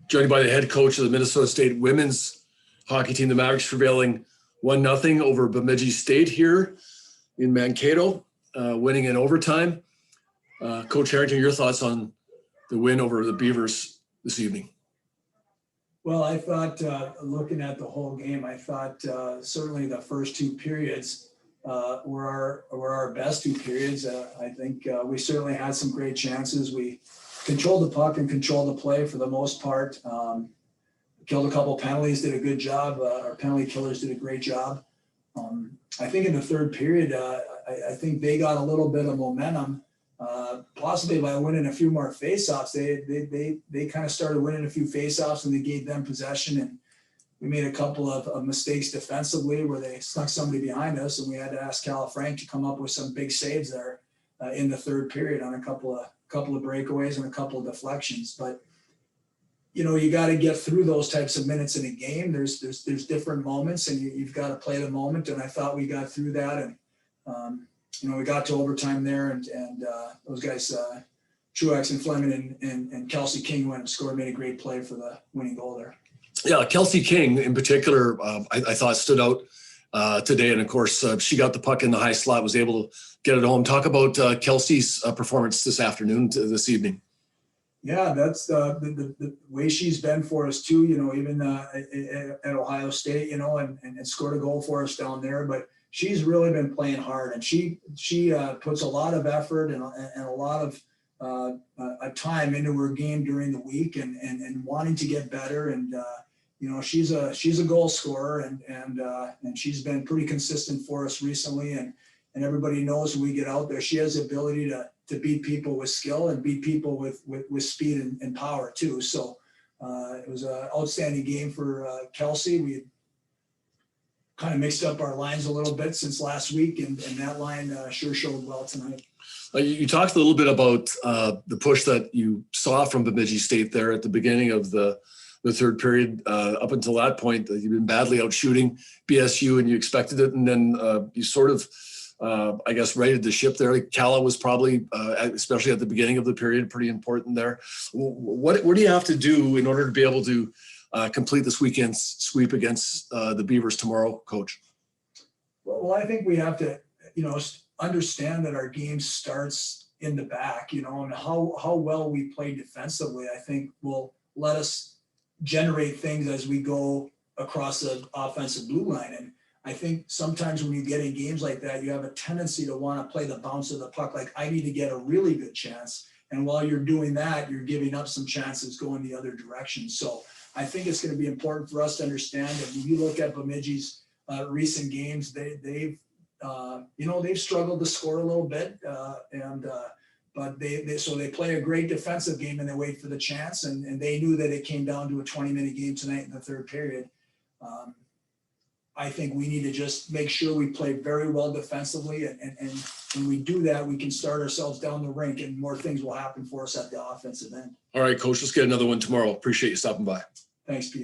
joined by the head coach of the Minnesota State women's hockey team, the Mavericks, prevailing 1-0 over Bemidji State here in Mankato, winning in overtime. Coach Harrington, your thoughts on the win over the Beavers this evening? Well, I thought, looking at the whole game, I thought certainly the first two periods were our best two periods. I think we certainly had some great chances. We controlled the puck and controlled the play for the most part. Killed a couple penalties, did a good job. Our penalty killers did a great job. I think in the third period, I think they got a little bit of momentum, possibly by winning a few more faceoffs. They kind of started winning a few faceoffs, and they gave them possession. And we made a couple of mistakes defensively where they snuck somebody behind us, and we had to ask Cal Frank to come up with some big saves there in the third period on a couple of breakaways and a couple of deflections. But you got to get through those types of minutes in a game. There's different moments, and you've got to play the moment. And I thought we got through that, and we got to overtime there, and those guys, Truex and Fleming and Kelsey King went and scored, made a great play for the winning goal there. Yeah, Kelsey King in particular, I thought stood out today, and of course she got the puck in the high slot, was able to get it home. Talk about Kelsey's performance this afternoon, this evening. Yeah, that's the way she's been for us too. Even at Ohio State, and scored a goal for us down there. But she's really been playing hard, and she puts a lot of effort and a lot of time into her game during the week, and wanting to get better. And she's a goal scorer, and she's been pretty consistent for us recently. And everybody knows when we get out there, she has the ability to beat people with skill and beat people with speed and power too. So it was an outstanding game for Kelsey. We kind of mixed up our lines a little bit since last week, and that line sure showed well tonight. You talked a little bit about the push that you saw from Bemidji State there at the beginning of the third period. Up until that point, you've been badly out shooting BSU, and you expected it, and then you sort of I guess rated the ship there. Cala was probably, especially at the beginning of the period, pretty important there. What do you have to do in order to be able to complete this weekend's sweep against the Beavers tomorrow, Coach? Well, I think we have to, understand that our game starts in the back, and how well we play defensively, I think will let us generate things as we go across the offensive blue line. And I think sometimes when you get in games like that, you have a tendency to want to play the bounce of the puck. Like, I need to get a really good chance. And while you're doing that, you're giving up some chances going the other direction. So I think it's going to be important for us to understand that when you look at Bemidji's recent games, they've struggled to score a little bit. But they play a great defensive game, and they wait for the chance. And they knew that it came down to a 20-minute game tonight in the third period. I think we need to just make sure we play very well defensively, and when we do that, we can start ourselves down the rink, and more things will happen for us at the offensive end. All right, Coach, let's get another one tomorrow. Appreciate you stopping by. Thanks, PA.